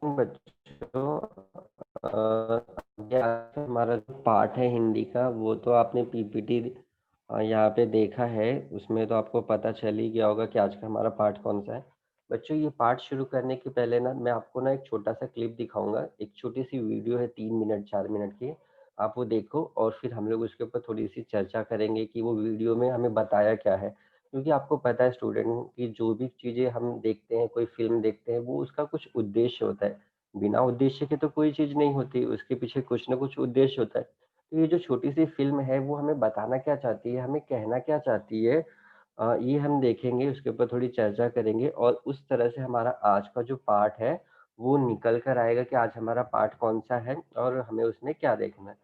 बच्चों, ये हमारा जो पाठ है हिंदी का, वो तो आपने पीपीटी यहाँ पे देखा है। उसमें तो आपको पता चल ही गया होगा कि आज का हमारा पाठ कौन सा है। बच्चों, ये पाठ शुरू करने के पहले ना मैं आपको ना एक छोटा सा क्लिप दिखाऊंगा। एक छोटी सी वीडियो है, 3 मिनट 4 मिनट की। आप वो देखो और फिर हम लोग उसके ऊपर थोड़ी सी चर्चा करेंगे कि वो वीडियो में हमें बताया क्या है। क्योंकि आपको पता है स्टूडेंट, कि जो भी चीजें हम देखते हैं, कोई फिल्म देखते हैं, वो उसका कुछ उद्देश्य होता है। बिना उद्देश्य के तो कोई चीज़ नहीं होती, उसके पीछे कुछ ना कुछ उद्देश्य होता है। तो ये जो छोटी-सी फ़िल्म है, वो हमें बताना क्या चाहती है, हमें कहना क्या चाहती है, ये हम देखेंगे, उसके ऊपर थोड़ी चर्चा करेंगे और उस तरह से हमारा आज का जो पाठ है, वो निकल कर आएगा कि आज हमारा पाठ कौन-सा है और हमें उसमें क्या देखना है।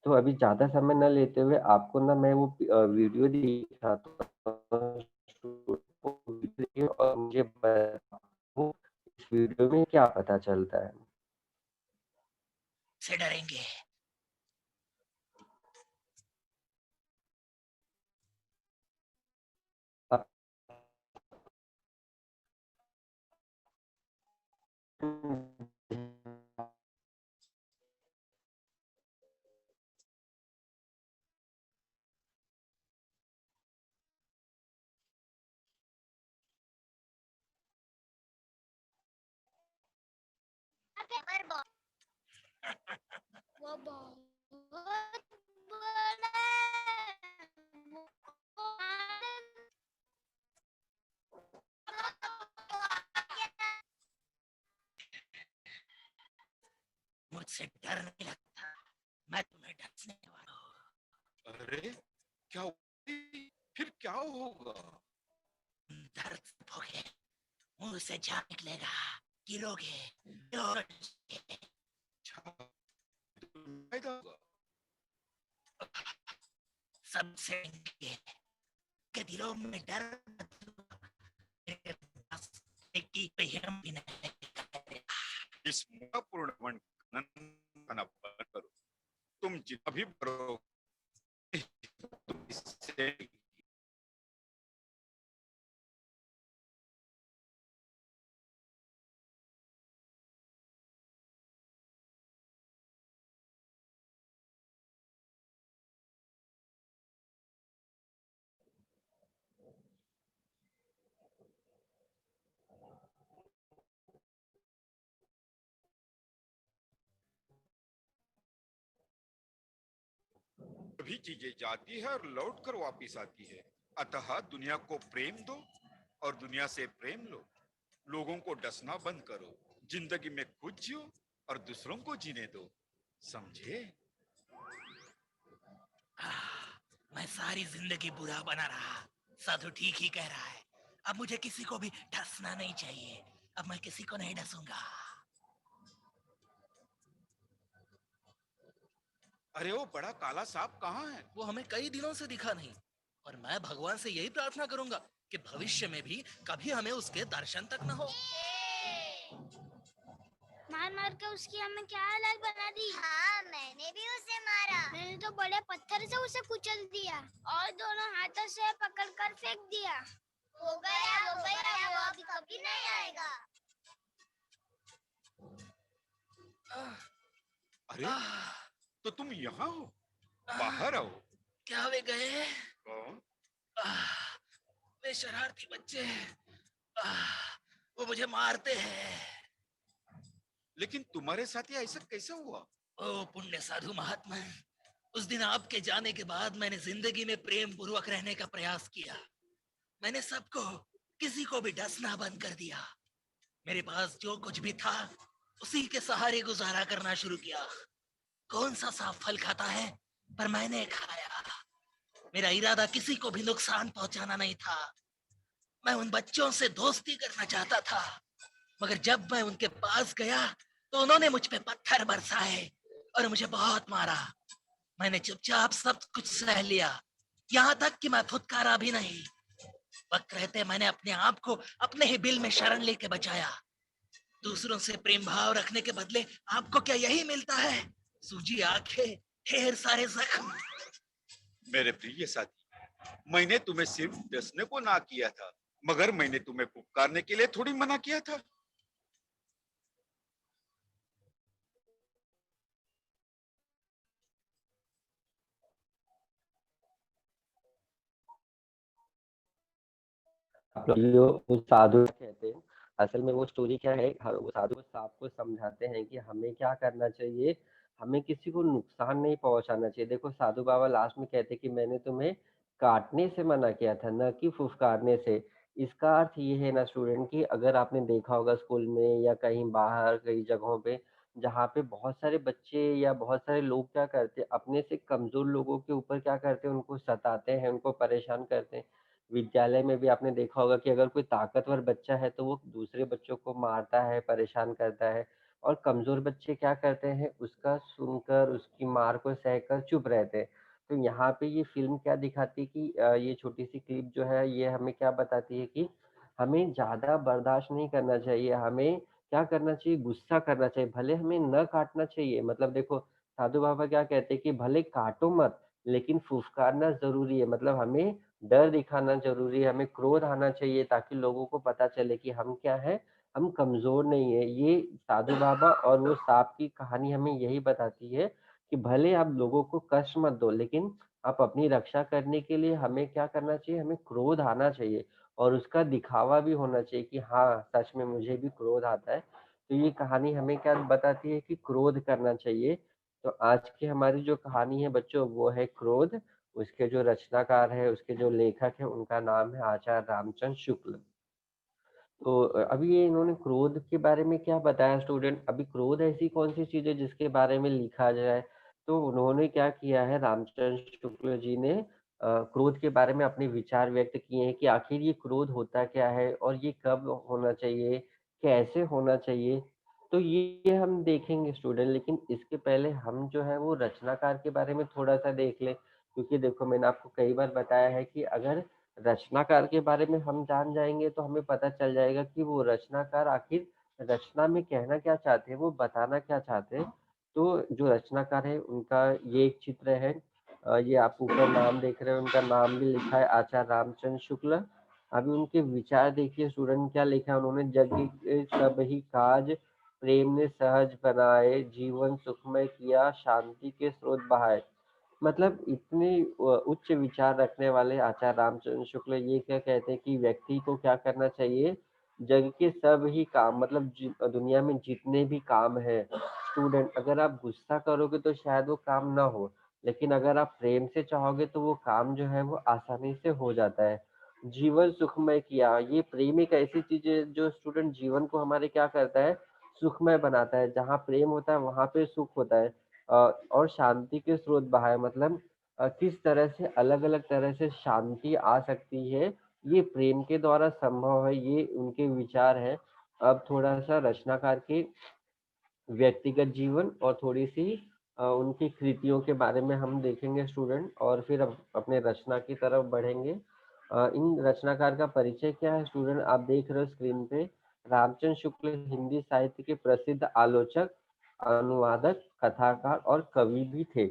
तो अभी ज़्यादा समय ना लेते हुए आपको ना मैं वो वीडियो दिखाता हूँ और मुझे बताओ इस वीडियो में क्या पता चलता है। से डरेंगे। वो बहुत बड़ा मुझसे डर नहीं लगता, मैं तुम्हें डसने वाला हूँ। अरे क्या फिर क्या होगा? दर्द भोगे, मुंह से जान निकलेगा, गिरोगे, गिरोगे। फायदा होगा। सबसे के दिलों में डर मेरे पास की बेहम भी नहीं करेगा। इस पूर्ण बंद करो। तुम जितना भी भरो, तुम इससे सभी चीजें जाती है और लौट कर वापिस आती है। अतः दुनिया को प्रेम दो और दुनिया से प्रेम लो। लोगों को डसना बंद करो। जिंदगी में खुद जियो और दूसरों को जीने दो। समझे? मैं सारी जिंदगी बुरा बना रहा, साधु ठीक ही कह रहा है। अब मुझे किसी को भी डसना नहीं चाहिए। अब मैं किसी को नहीं डसूंगा। अरे वो बड़ा काला सांप कहाँ है? वो हमें कई दिनों से दिखा नहीं, और मैं भगवान से यही प्रार्थना करूंगा कि भविष्य में भी कभी हमें उसके दर्शन तक न हो। मार मार के उसकी हमें क्या हालत बना दी। हाँ, मैंने भी उसे मारा। मैंने तो बड़े पत्थर से उसे कुचल दिया और दोनों हाथों से पकड़कर फेंक दिया। हो गया, वो अभी कभी नहीं आएगा। अरे तो तुम यहाँ हो? बाहर आओ। क्या वे गए? कौन? वे शरारती बच्चे, वो मुझे मारते हैं। लेकिन तुम्हारे साथ ये ऐसा कैसे हुआ? ओ पुण्य साधु महात्मा, उस दिन आपके जाने के बाद मैंने जिंदगी में प्रेम पूर्वक रहने का प्रयास किया। मैंने सबको, किसी को भी डसना बंद कर दिया। मेरे पास जो कुछ भी था उसी के सहारे गुजारा करना शुरू किया। कौन सा सांप फल खाता है, पर मैंने खाया। मेरा इरादा किसी को भी नुकसान पहुंचाना नहीं था। मैं उन बच्चों से दोस्ती करना चाहता था, मगर जब मैं उनके पास गया तो उन्होंने मुझ पे पत्थर बरसाए और मुझे बहुत मारा। मैंने चुपचाप सब कुछ सह लिया, यहाँ तक कि मैं फुटकारा भी नहीं। वक्त रहते मैंने अपने आप को अपने ही बिल में शरण लेके बचाया। दूसरों से प्रेम भाव रखने के बदले आपको क्या यही मिलता है? सूजी आंखें, ढेर सारे जख्म। मेरे प्रिय साथी, मैंने तुम्हें सिर्फ डसने को ना किया था, मगर मैंने तुम्हें पुकारने के लिए थोड़ी मना किया था। आप लोग जो वो साधु कहते हैं, असल में वो स्टोरी क्या है, वो साधु सांप को समझाते हैं कि हमें क्या करना चाहिए, हमें किसी को नुकसान नहीं पहुंचाना चाहिए। देखो साधु बाबा लास्ट में कहते हैं कि मैंने तुम्हें काटने से मना किया था, न कि फुफकारने से। इसका अर्थ ये है ना स्टूडेंट, कि अगर आपने देखा होगा स्कूल में या कहीं बाहर कई जगहों पे, जहाँ पे बहुत सारे बच्चे या बहुत सारे लोग क्या करते हैं, अपने से कमजोर लोगों के ऊपर क्या करते हैं, उनको सताते हैं, उनको परेशान करते हैं। विद्यालय में भी आपने देखा होगा कि अगर कोई ताकतवर बच्चा है तो वो दूसरे बच्चों को मारता है, परेशान करता है, और कमजोर बच्चे क्या करते हैं, उसका सुनकर, उसकी मार को सहकर चुप रहते हैं। तो यहाँ पे ये फ़िल्म क्या दिखाती है कि ये छोटी-सी क्लिप जो है ये हमें क्या बताती है कि हमें ज़्यादा बर्दाश्त नहीं करना चाहिए, हमें क्या करना चाहिए, गुस्सा करना चाहिए, भले हमें न काटना चाहिए। मतलब देखो साधु बाबा क्या कहते हैं कि भले काटो मत, लेकिन फुफकारना ज़रूरी है। मतलब हमें डर दिखाना ज़रूरी है, हमें क्रोध आना चाहिए ताकि लोगों को पता चले कि हम क्या हैं, हम कमज़ोर नहीं हैं। ये साधु बाबा और वो साँप की कहानी हमें यही बताती है कि भले आप लोगों को कष्ट मत दो, लेकिन आप अपनी रक्षा करने के लिए हमें क्या करना चाहिए, हमें क्रोध आना चाहिए और उसका दिखावा भी होना चाहिए कि हाँ, सच में मुझे भी क्रोध आता है। तो ये कहानी हमें क्या बताती है कि क्रोध करना चाहिए। तो आज की हमारी जो कहानी है बच्चों, वो है क्रोध। उसके जो रचनाकार है, उसके जो लेखक है, उनका नाम है आचार्य रामचंद्र शुक्ल। तो अभी ये इन्होंने क्रोध के बारे में क्या बताया स्टूडेंट, अभी क्रोध ऐसी कौन सी चीज है जिसके बारे में लिखा जाए। तो उन्होंने क्या किया है, रामचंद्र शुक्ल जी ने क्रोध के बारे में अपने विचार व्यक्त किए हैं कि आखिर ये क्रोध होता क्या है और ये कब होना चाहिए, कैसे होना चाहिए। तो ये हम देखेंगे स्टूडेंट, लेकिन इसके पहले हम जो है वो रचनाकार के बारे में थोड़ा सा देख लें, क्योंकि देखो मैंने आपको कई बार बताया है कि अगर रचनाकार के बारे में हम जान जाएंगे तो हमें पता चल जाएगा कि वो रचनाकार आखिर रचना में कहना क्या चाहते हैं, वो बताना क्या चाहते हैं। तो जो रचनाकार है उनका ये एक चित्र है, ये आप ऊपर नाम देख रहे हो, उनका नाम भी लिखा है आचार्य रामचंद्र शुक्ल। अभी उनके विचार देखिए स्टूडेंट, क्या लिखा है उन्होंने, जग के सब ही काज प्रेम ने सहज बनाए, जीवन सुखमय किया, शांति के स्रोत बहाए। मतलब इतने उच्च विचार रखने वाले आचार्य रामचंद्र शुक्ल ये क्या कहते हैं कि व्यक्ति को क्या करना चाहिए, जग के सब ही काम, मतलब दुनिया में जितने भी काम है स्टूडेंट, अगर आप गुस्सा करोगे तो शायद वो काम ना हो, लेकिन अगर आप प्रेम से चाहोगे तो वो काम जो है वो आसानी से हो जाता है। जीवन सुखमय किया, ये प्रेम एक ऐसी चीज है जो स्टूडेंट जीवन को हमारे क्या करता है, सुखमय बनाता है। जहाँ प्रेम होता है वहां पे सुख होता है। और शांति के स्रोत बहाए, मतलब किस तरह से अलग अलग तरह से शांति आ सकती है, ये प्रेम के द्वारा संभव है, ये उनके विचार है। अब थोड़ा सा रचनाकार के व्यक्तिगत जीवन और थोड़ी सी उनकी कृतियों के बारे में हम देखेंगे स्टूडेंट, और फिर अपने रचना की तरफ बढ़ेंगे। इन रचनाकार का परिचय क्या है स्टूडेंट, आप देख रहे हो स्क्रीन पे। रामचंद्र शुक्ल हिंदी साहित्य के प्रसिद्ध आलोचक, अनुवादक, कथाकार और कवि भी थे।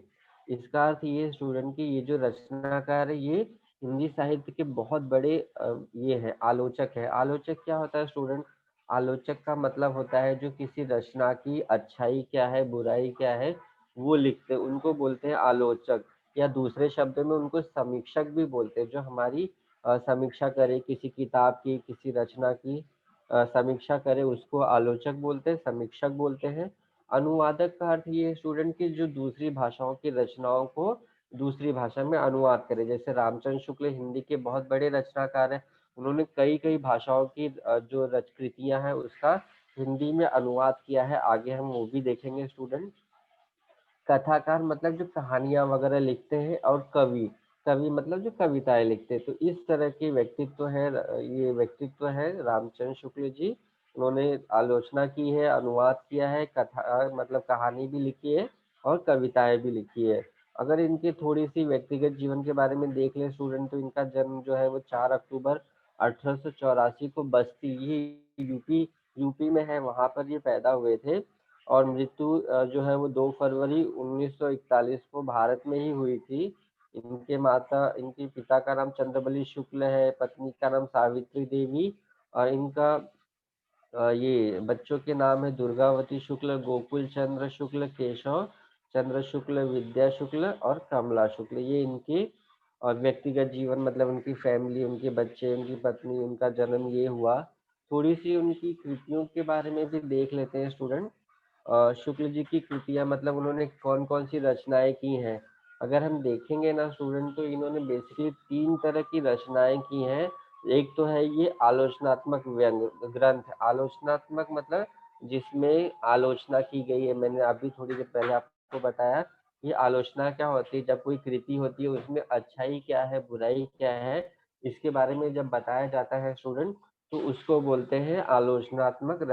इसका अर्थ ये स्टूडेंट कि ये जो रचनाकार है ये हिंदी साहित्य के बहुत बड़े ये है, आलोचक है। आलोचक क्या होता है स्टूडेंट, आलोचक का मतलब होता है जो किसी रचना की अच्छाई क्या है, बुराई क्या है, वो लिखते हैं, उनको बोलते हैं आलोचक। या दूसरे शब्द में उनको समीक्षक भी बोलते हैं, जो हमारी समीक्षा करे किसी किताब की, किसी रचना की समीक्षा करे, उसको आलोचक बोलते हैं, समीक्षक बोलते हैं। अनुवादक का अर्थ ये है स्टूडेंट की जो दूसरी भाषाओं की रचनाओं को दूसरी भाषा में अनुवाद करे। जैसे रामचंद्र शुक्ल हिंदी के बहुत बड़े रचनाकार हैं, उन्होंने कई कई भाषाओं की जो कृतियां हैं उसका हिंदी में अनुवाद किया है, आगे हम वो भी देखेंगे स्टूडेंट। कथाकार मतलब जो कहानियां वगैरह लिखते हैं, और कवि, कवि मतलब जो कविताएं लिखते हैं। तो इस तरह के व्यक्तित्व है, ये व्यक्तित्व है रामचंद्र शुक्ल जी। उन्होंने आलोचना की है, अनुवाद किया है, कथा मतलब कहानी भी लिखी है और कविताएं भी लिखी है। अगर इनके थोड़ी सी व्यक्तिगत जीवन के बारे में देख ले स्टूडेंट, तो इनका जन्म जो है वो 4 अक्टूबर 1884 को बस्ती, ये यूपी यूपी में है, वहां पर ये पैदा हुए थे। और मृत्यु जो है वो 2 फरवरी 1941 को भारत में ही हुई थी। इनके पिता का नाम चंद्रबली शुक्ल है, पत्नी का नाम सावित्री देवी, और इनका ये बच्चों के नाम है दुर्गावती शुक्ल, गोकुल चंद्र शुक्ल, केशव चंद्र शुक्ल, विद्या शुक्ल और कमला शुक्ल। ये इनके और व्यक्तिगत जीवन मतलब उनकी फैमिली, उनके बच्चे, उनकी पत्नी, उनका जन्म ये हुआ। थोड़ी-सी उनकी कृतियों के बारे में भी देख लेते हैं स्टूडेंट। शुक्ल जी की कृतियाँ मतलब उन्होंने कौन-कौन सी रचनाएँ की हैं। अगर हम देखेंगे ना स्टूडेंट तो इन्होंने बेसिकली 3 तरह की रचनाएँ की हैं। एक तो है ये आलोचनात्मक व्यंग ग्रंथ। आलोचनात्मक मतलब जिसमें आलोचना की गई है। मैंने अभी थोड़ी देर पहले आपको बताया, ये आलोचना क्या होती है, जब कोई कृति होती है उसमें अच्छाई क्या है, बुराई क्या है, इसके बारे में जब बताया जाता है स्टूडेंट, तो उसको बोलते हैं आलोचनात्मक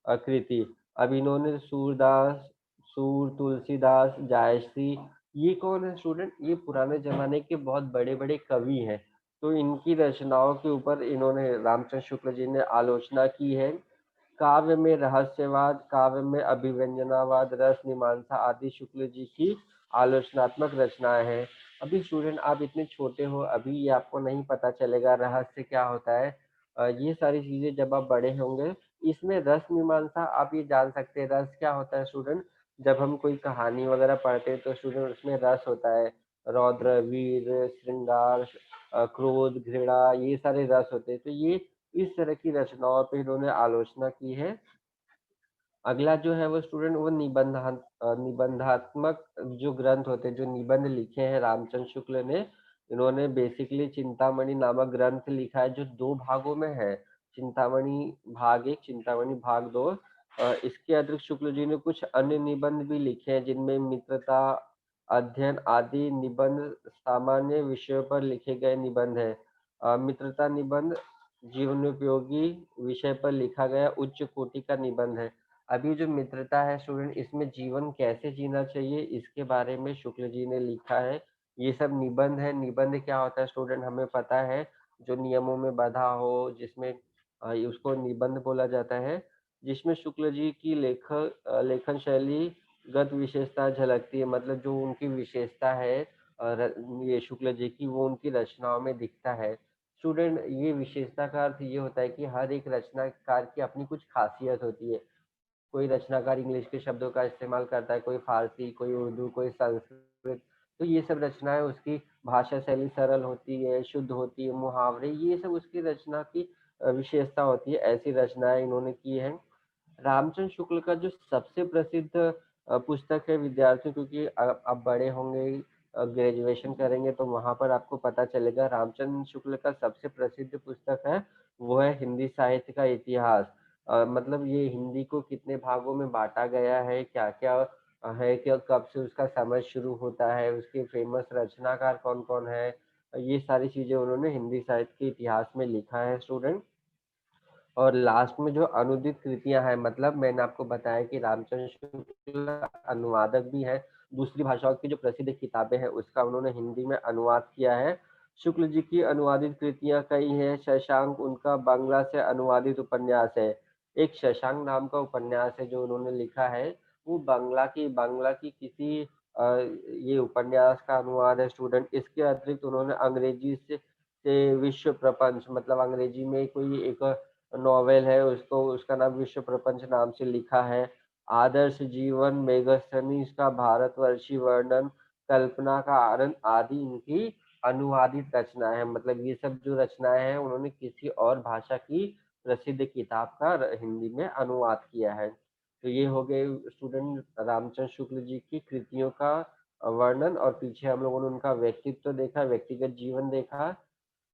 कृति। अब इन्होंने सूरदास, सूर, तुलसीदास, जायसी, ये कौन है स्टूडेंट? ये पुराने जमाने के बहुत बड़े-बड़े कवि हैं। तो इनकी रचनाओं के ऊपर इन्होंने रामचंद्र शुक्ल जी ने आलोचना की है। काव्य में रहस्यवाद, काव्य में अभिव्यंजनावाद, रस मीमांसा आदि शुक्ल जी की आलोचनात्मक रचनाएं हैं। अभी स्टूडेंट आप इतने छोटे हो, अभी ये आपको नहीं पता चलेगा रहस्य क्या होता है। ये सारी चीजें जब आप बड़े होंगे, इसमें रस मीमांसा आप ये जान सकते हैं। रस क्या होता है स्टूडेंट? जब हम कोई कहानी वगैरह पढ़ते हैं तो स्टूडेंट उसमें रस होता है। रौद्र, वीर, श्रृंगार, क्रोध, घृणा, ये सारे रस होते हैं। तो ये इस तरह की रचनाओं पे इन्होंने आलोचना की है। अगला जो है वो स्टूडेंट वो निबंधात्मक जो ग्रंथ होते हैं, जो निबंध लिखे हैं रामचंद्र शुक्ल ने, इन्होंने बेसिकली चिंतामणि नामक ग्रंथ लिखा है जो 2 भागों में है। चिंतामणि भाग 1, चिंतामणि भाग 2। इसके अतिरिक्त शुक्ल जी ने कुछ अन्य निबंध भी लिखे हैं जिनमें मित्रता, अध्ययन आदि निबंध सामान्य विषयों पर लिखे गए निबंध है। मित्रता निबंध जीवनोपयोगी विषय पर लिखा गया उच्च कोटि का निबंध है। अभी जो मित्रता है स्टूडेंट, इसमें जीवन कैसे जीना चाहिए इसके बारे में शुक्ल जी ने लिखा है। ये सब निबंध है। निबंध क्या होता है स्टूडेंट, हमें पता है, जो नियमों में बंधा हो, जिसमें उसको निबंध बोला जाता है। जिसमें शुक्ल जी की लेखन शैली गत विशेषता झलकती है। मतलब जो उनकी विशेषता है ये शुक्ल जी की, वो उनकी रचनाओं में दिखता है। स्टूडेंट, ये विशेषता का अर्थ ये होता है कि हर एक रचनाकार की अपनी कुछ खासियत होती है। कोई रचनाकार इंग्लिश के शब्दों का इस्तेमाल करता है, कोई फारसी, कोई उर्दू, कोई संस्कृत। तो ये सब रचनाएं, उसकी भाषा शैली सरल होती है, शुद्ध होती है, मुहावरे, ये सब उसकी रचना की विशेषता होती है। ऐसी रचनाएं इन्होंने की हैं। रामचंद्र शुक्ल का जो सबसे प्रसिद्ध पुस्तक है विद्यार्थियों, क्योंकि आप बड़े होंगे, ग्रेजुएशन करेंगे तो वहां पर आपको पता चलेगा, रामचंद्र शुक्ल का सबसे प्रसिद्ध पुस्तक है वो है हिंदी साहित्य का इतिहास। मतलब ये हिंदी को कितने भागों में बांटा गया है, क्या क्या है, कि कब से उसका समय शुरू होता है, उसके फेमस रचनाकार कौन कौन है, ये सारी चीजें उन्होंने हिंदी साहित्य के इतिहास में लिखा है स्टूडेंट। और लास्ट में जो अनुदित कृतियां हैं, मतलब मैंने आपको बताया कि रामचंद्र शुक्ल अनुवादक भी है। दूसरी भाषाओं की जो प्रसिद्ध किताबें हैं उसका उन्होंने हिंदी में अनुवाद किया है। शुक्ल जी की अनुवादित कृतियां कई हैं। शशांक उनका बांग्ला से अनुवादित उपन्यास है। एक शशांक नाम का उपन्यास है जो उन्होंने लिखा है, वो बांग्ला की किसी ये उपन्यास का अनुवाद है स्टूडेंट। इसके अतिरिक्त उन्होंने अंग्रेजी से विश्व प्रपंच, मतलब अंग्रेजी में कोई एक नॉवेल है, उसको उसका नाम विश्व प्रपंच नाम से लिखा है। आदर्श जीवन, मेगस्थनीज का भारतवर्षी वर्णन, कल्पना का आनंद आदि इनकी अनुवादित रचना है। मतलब ये सब जो रचनाएं हैं उन्होंने किसी और भाषा की प्रसिद्ध किताब का हिंदी में अनुवाद किया है। तो ये हो गए स्टूडेंट रामचंद्र शुक्ल जी की कृतियों का वर्णन, और पीछे हम लोगों ने उनका व्यक्तित्व देखा, व्यक्तिगत जीवन देखा।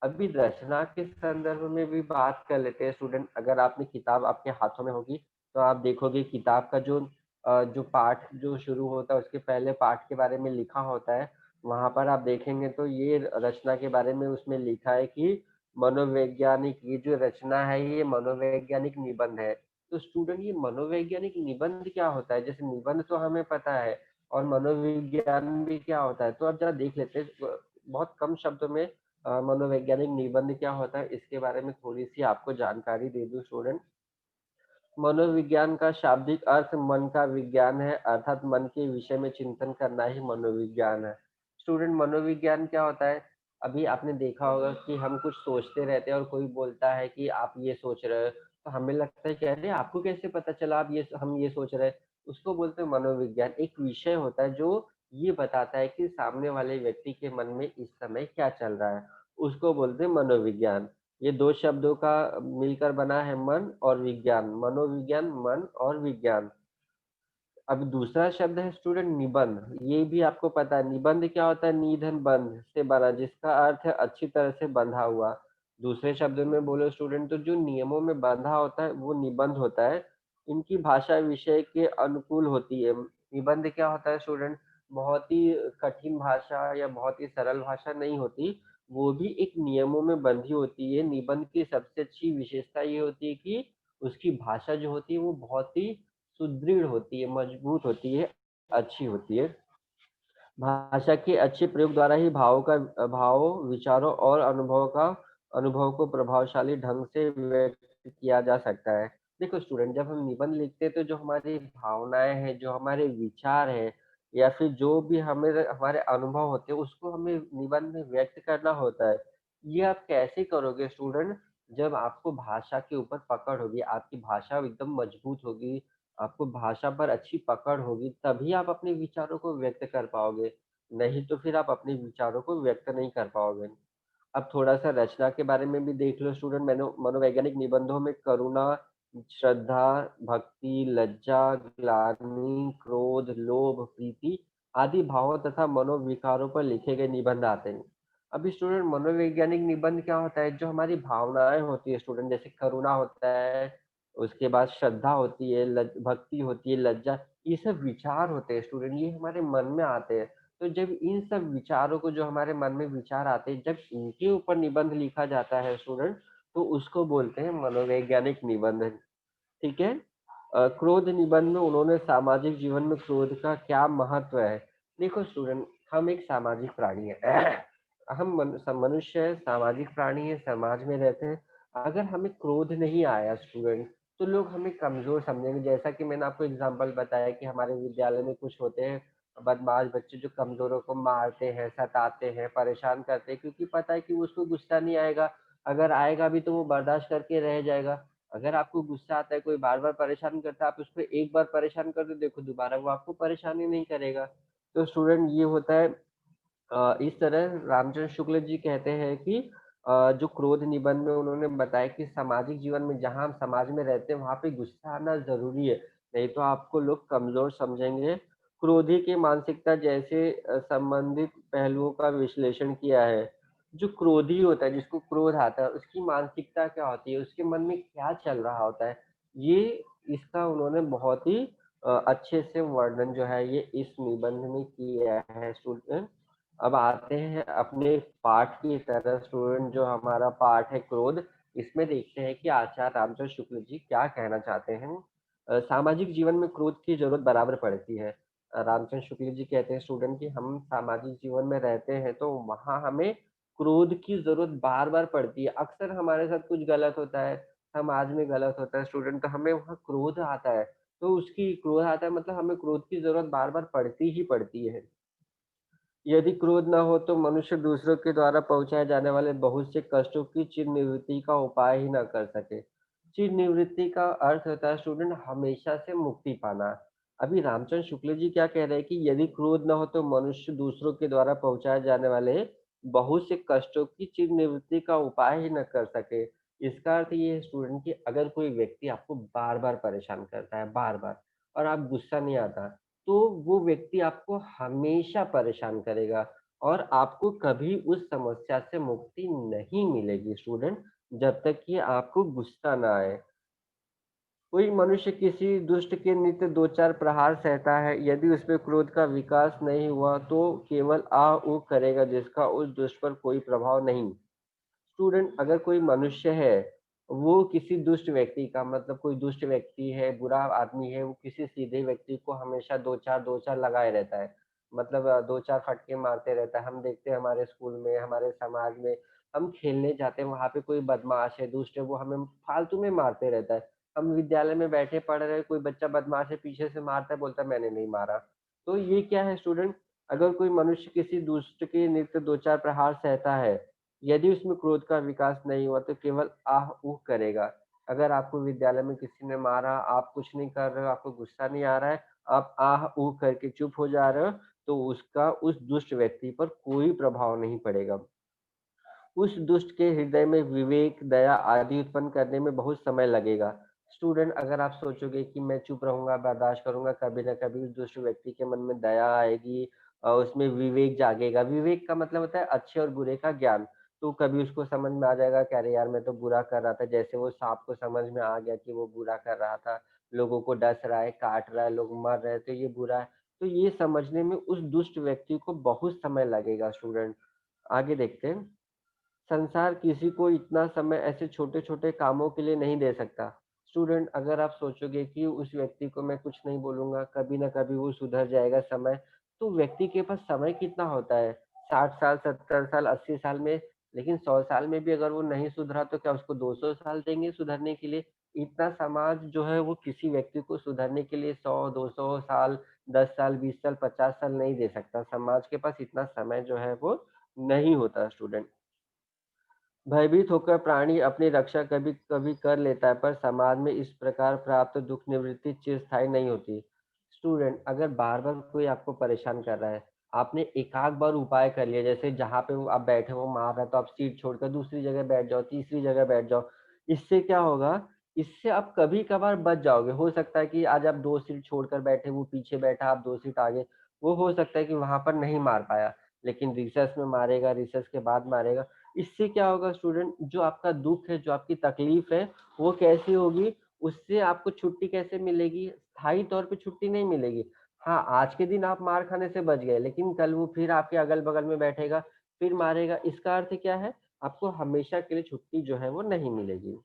अभी रचना के संदर्भ में भी बात कर लेते हैं स्टूडेंट। अगर आपने किताब आपके हाथों में होगी तो आप देखोगे किताब का जो पाठ जो शुरू होता है उसके पहले पाठ के बारे में लिखा होता है। वहां पर आप देखेंगे तो ये रचना के बारे में उसमें लिखा है कि मनोवैज्ञानिक, ये जो रचना है ये मनोवैज्ञानिक निबंध है। तो स्टूडेंट, ये मनोवैज्ञानिक निबंध क्या होता है? जैसे निबंध तो हमें पता है, और मनोविज्ञान भी क्या होता है, तो अब जरा देख लेते हैं बहुत कम शब्दों में। मनोवैज्ञानिक निबंध क्या होता है इसके बारे में थोड़ी सी आपको जानकारी दे दूं स्टूडेंट। मनोविज्ञान का शाब्दिक अर्थ मन का विज्ञान है, अर्थात मन के विषय में चिंतन करना ही मनोविज्ञान है। स्टूडेंट, मनोविज्ञान क्या होता है? अभी आपने देखा होगा कि हम कुछ सोचते रहते हैं और कोई बोलता है कि आप ये सोच रहे हो, तो हमें लगता है कि अरे आपको कैसे पता चला, आप ये हम ये सोच रहे हैं। उसको बोलते हैं मनोविज्ञान। एक विषय होता है जो ये बताता है कि सामने वाले व्यक्ति के मन में इस समय क्या चल रहा है, उसको बोलते हैं मनोविज्ञान। ये 2 शब्दों का मिलकर बना है मन और विज्ञान, मनोविज्ञान, मन और विज्ञान। अब दूसरा शब्द है स्टूडेंट निबंध। ये भी आपको पता है निबंध क्या होता है? निधन बंध से बना, जिसका अर्थ है अच्छी तरह से बंधा हुआ। दूसरे शब्दों में बोलो स्टूडेंट तो जो नियमों में बंधा होता है वो निबंध होता है। इनकी भाषा विषय के अनुकूल होती है। निबंध क्या होता है स्टूडेंट? बहुत ही कठिन भाषा या बहुत ही सरल भाषा नहीं होती, वो भी एक नियमों में बंधी होती है। निबंध की सबसे अच्छी विशेषता ये होती है कि उसकी भाषा जो होती है वो बहुत ही सुदृढ़ होती है, मजबूत होती है, अच्छी होती है। भाषा के अच्छे प्रयोग द्वारा ही भाव, विचारों और अनुभव को प्रभावशाली ढंग से व्यक्त किया जा सकता है। देखो स्टूडेंट, जब हम निबंध लिखते हैं तो जो हमारी भावनाएँ हैं, जो हमारे विचार हैं या फिर जो भी हमें हमारे अनुभव होते हैं उसको हमें निबंध में व्यक्त करना होता है। ये आप कैसे करोगे स्टूडेंट? जब आपको भाषा के ऊपर पकड़ होगी, आपकी भाषा एकदम मजबूत होगी, आपको भाषा पर अच्छी पकड़ होगी, तभी आप अपने विचारों को व्यक्त कर पाओगे। नहीं तो फिर आप अपने विचारों को व्यक्त नहीं कर पाओगे। अब थोड़ा-सा रचना के बारे में भी देख लो स्टूडेंट। मनोवैज्ञानिक निबंधों में करुणा, श्रद्धा, भक्ति, लज्जा, ग्लानि, क्रोध, लोभ, प्रीति आदि भावों तथा मनोविकारों पर लिखे गए निबंध आते हैं। अभी स्टूडेंट मनोवैज्ञानिक निबंध क्या होता है? जो हमारी भावनाएँ होती है स्टूडेंट, जैसे करुणा होता है, उसके बाद श्रद्धा होती है, भक्ति होती है, लज्जा, ये सब विचार होते हैं स्टूडेंट, ये हमारे मन में आते हैं। तो जब इन सब विचारों को, जो हमारे मन में विचार आते हैं, जब इनके ऊपर निबंध लिखा जाता है स्टूडेंट, तो उसको बोलते हैं मनोवैज्ञानिक निबंध। ठीक है? क्रोध निबंध में उन्होंने सामाजिक जीवन में क्रोध का क्या महत्व है? देखो स्टूडेंट, हम एक सामाजिक प्राणी हैं। हम मनुष्य है, सामाजिक प्राणी है, समाज में रहते हैं। अगर हमें क्रोध नहीं आया स्टूडेंट, तो लोग हमें कमजोर समझेंगे। जैसा कि मैंने आपको एग्जांपल बताया कि हमारे विद्यालय में कुछ होते हैं बदमाश बच्चे जो कमजोरों को मारते हैं, सताते हैं, परेशान करते हैं, क्योंकि पता है कि उसको गुस्सा नहीं आएगा। अगर आएगा भी तो वो बर्दाश्त करके रह जाएगा। अगर आपको गुस्सा आता है, कोई बार-बार परेशान करता है, आप उसको एक बार परेशान कर दो, देखो दोबारा वो आपको परेशान ही नहीं करेगा। तो स्टूडेंट ये होता है। इस तरह रामचंद्र शुक्ल जी कहते हैं कि जो क्रोध निबंध में उन्होंने बताया कि सामाजिक जीवन में जहाँ हम समाज में रहते हैं वहाँ पे गुस्सा आना ज़रूरी है, नहीं तो आपको लोग कमज़ोर समझेंगे। क्रोधी की मानसिकता जैसे संबंधित पहलुओं का विश्लेषण किया है। जो क्रोधी होता है, जिसको क्रोध आता है, उसकी मानसिकता क्या होती है, उसके मन में क्या चल रहा होता है, ये इसका उन्होंने बहुत ही अच्छे से वर्णन जो है ये इस निबंध में किया है स्टूडेंट। अब आते हैं अपने पाठ की तरफ स्टूडेंट। जो हमारा पाठ है क्रोध, इसमें देखते हैं कि आचार्य रामचंद्र शुक्ल जी क्या कहना चाहते हैं। सामाजिक जीवन में क्रोध की जरूरत बराबर पड़ती है। रामचंद्र शुक्ल जी कहते हैं स्टूडेंट कि हम सामाजिक जीवन में रहते हैं तो वहाँ हमें क्रोध की जरूरत बार बार पड़ती है। अक्सर हमारे साथ कुछ गलत होता है, समाज में गलत होता है स्टूडेंट, तो हमें वहाँ क्रोध आता है। तो उसकी क्रोध आता है मतलब हमें क्रोध की जरूरत बार बार पड़ती ही पड़ती है। यदि क्रोध न हो तो मनुष्य दूसरों के द्वारा पहुंचाए जाने वाले बहुत से कष्टों की चिर निवृत्ति का उपाय ही न कर सके। चिर निवृत्ति का अर्थ होता है स्टूडेंट हमेशा से मुक्ति पाना। अभी रामचंद्र शुक्ल जी क्या कह रहे हैं कि यदि क्रोध न हो तो मनुष्य दूसरों के द्वारा पहुंचाए जाने वाले बहुत से कष्टों की चिर निवृत्ति का उपाय ही न कर सके। इसका अर्थ ये है स्टूडेंट कि अगर कोई व्यक्ति आपको बार बार परेशान करता है, बार बार, और आप गुस्सा नहीं आता, तो वो व्यक्ति आपको हमेशा परेशान करेगा और आपको कभी उस समस्या से मुक्ति नहीं मिलेगी स्टूडेंट, जब तक कि आपको गुस्सा ना आए। कोई मनुष्य किसी दुष्ट के नित्य 2-4 प्रहार सहता है, यदि उसमें क्रोध का विकास नहीं हुआ तो केवल आह ऊह करेगा जिसका उस दुष्ट पर कोई प्रभाव नहीं। स्टूडेंट, अगर कोई मनुष्य है, वो किसी दुष्ट व्यक्ति का, मतलब कोई दुष्ट व्यक्ति है, बुरा आदमी है, वो किसी सीधे व्यक्ति को हमेशा 2-4 लगाए रहता है। मतलब 2-4 फटके मारते रहता है। हम देखते हैं हमारे स्कूल में, हमारे समाज में, हम खेलने जाते हैं, वहाँ पे कोई बदमाश है, दुष्ट है, वो हमें फालतू में मारते रहता है। हम विद्यालय में बैठे पढ़ रहे हैं, कोई बच्चा बदमाश है, पीछे से मारता है, बोलता है मैंने नहीं मारा। तो ये क्या है स्टूडेंट? अगर कोई मनुष्य किसी दुष्ट के नित्य 2-4 प्रहार सहता है, यदि उसमें क्रोध का विकास नहीं हुआ तो केवल आह-ऊह करेगा। अगर आपको विद्यालय में किसी ने मारा, आप कुछ नहीं कर रहे हो, आपको गुस्सा नहीं आ रहा है, आप आह-ऊह करके चुप हो जा रहे हो, तो उसका उस दुष्ट व्यक्ति पर कोई प्रभाव नहीं पड़ेगा। उस दुष्ट के हृदय में विवेक, दया आदि उत्पन्न करने में बहुत समय लगेगा। स्टूडेंट, अगर आप सोचोगे कि मैं चुप रहूँगा, बर्दाश्त करूँगा, कभी न कभी उस दुष्ट व्यक्ति के मन में दया आएगी, उसमें विवेक जागेगा। विवेक का मतलब होता है अच्छे और बुरे का ज्ञान। तो कभी उसको समझ में आ जाएगा कि अरे यार, मैं तो बुरा कर रहा था। जैसे वो साँप को समझ में आ गया कि वो बुरा कर रहा था, लोगों को डस रहा है, काट रहा है, लोग मर रहे हैं, तो ये बुरा है। तो ये समझने में उस दुष्ट व्यक्ति को बहुत समय लगेगा स्टूडेंट। आगे देखते हैं। संसार किसी को इतना समय ऐसे छोटे-छोटे कामों के लिए नहीं दे सकता। स्टूडेंट, अगर आप सोचोगे कि उस व्यक्ति को मैं कुछ नहीं बोलूँगा, कभी न कभी वो सुधर जाएगा समय, तो व्यक्ति के पास समय कितना होता है? 60 साल, 70 साल, 80 साल में, लेकिन 100 साल में भी अगर वो नहीं सुधरा तो क्या उसको 200 साल देंगे सुधरने के लिए? इतना समाज जो है वो किसी व्यक्ति को सुधरने के लिए 100, 200 साल, 10 साल, 20 साल, 50 साल नहीं दे सकता। समाज के पास इतना समय जो है वो नहीं होता स्टूडेंट। भयभीत होकर प्राणी अपनी रक्षा कभी-कभी कर लेता है, पर समाज में इस प्रकार प्राप्त दुःख निवृत्ति चिरस्थायी नहीं होती। स्टूडेंट, अगर बार-बार कोई आपको परेशान कर रहा है, आपने एकाध बार उपाय कर लिया, जैसे जहाँ पे वो आप बैठे हो मार रहा है, तो आप सीट छोड़कर दूसरी जगह बैठ जाओ, तीसरी जगह बैठ जाओ। इससे क्या होगा? इससे आप कभी-कभार बच जाओगे। हो सकता है कि आज आप 2 सीट छोड़कर बैठे, वो पीछे बैठा, आप 2 सीट आगे, वो हो सकता है कि वहाँ पर नहीं मार पाया, लेकिन रिसेस में मारेगा, रिसेस के बाद मारेगा। इससे क्या होगा स्टूडेंट, जो आपका दुःख है, जो आपकी तकलीफ है, वो कैसी होगी? उससे आपको छुट्टी कैसे मिलेगी? स्थायी तौर पे छुट्टी नहीं मिलेगी। हाँ, आज के दिन आप मार खाने से बच गए, लेकिन कल वो फिर आपके अगल-बगल में बैठेगा, फिर मारेगा। इसका अर्थ क्या है? आपको हमेशा के लिए छुट्टी जो है वो नहीं मिलेगी।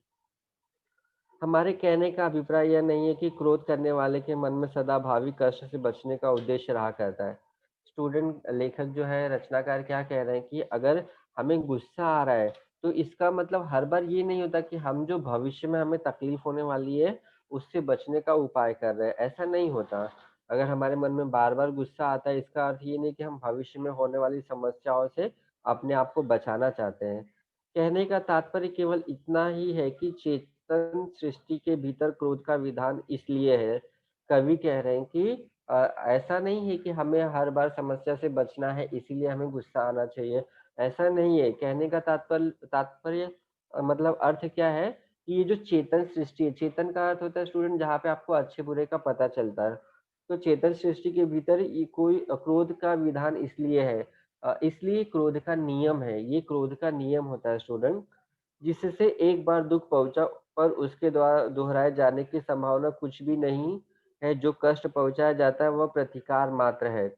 हमारे कहने का अभिप्राय यह नहीं है कि क्रोध करने वाले के मन में सदा भावी कष्ट से बचने का उद्देश्य रहा करता है। स्टूडेंट, लेखक जो है, रचनाकार क्या कह रहे हैं कि अगर हमें गुस्सा आ रहा है, तो इसका मतलब हर बार ये नहीं होता कि हम जो भविष्य में हमें तकलीफ होने वाली है, उससे बचने का उपाय कर रहे हैं, ऐसा नहीं होता। अगर हमारे मन में बार-बार गुस्सा आता है, इसका अर्थ ये नहीं कि हम भविष्य में होने वाली समस्याओं से अपने आप को बचाना चाहते हैं। कहने का तात्पर्य केवल इतना ही है कि चेतन सृष्टि के भीतर क्रोध का विधान इसलिए है। कवि कह रहे हैं कि ऐसा नहीं है कि हमें हर बार समस्या से बचना है, इसीलिए हमें गुस्सा आना चाहिए, ऐसा नहीं है। कहने का तात्पर्य मतलब अर्थ क्या है कि ये जो चेतन सृष्टि है, चेतन का अर्थ होता है स्टूडेंट जहाँ पे आपको अच्छे-बुरे का पता चलता है। तो चेतन सृष्टि के भीतर ये कोई क्रोध का विधान इसलिए है, इसलिए क्रोध का नियम है। ये क्रोध का नियम होता है स्टूडेंट, जिससे एक बार दुःख पहुँचा पर उसके द्वारा दोहराए जाने की संभावना कुछ भी नहीं है। जो कष्ट पहुँचाया जाता है वह प्रतिकार मात्र है।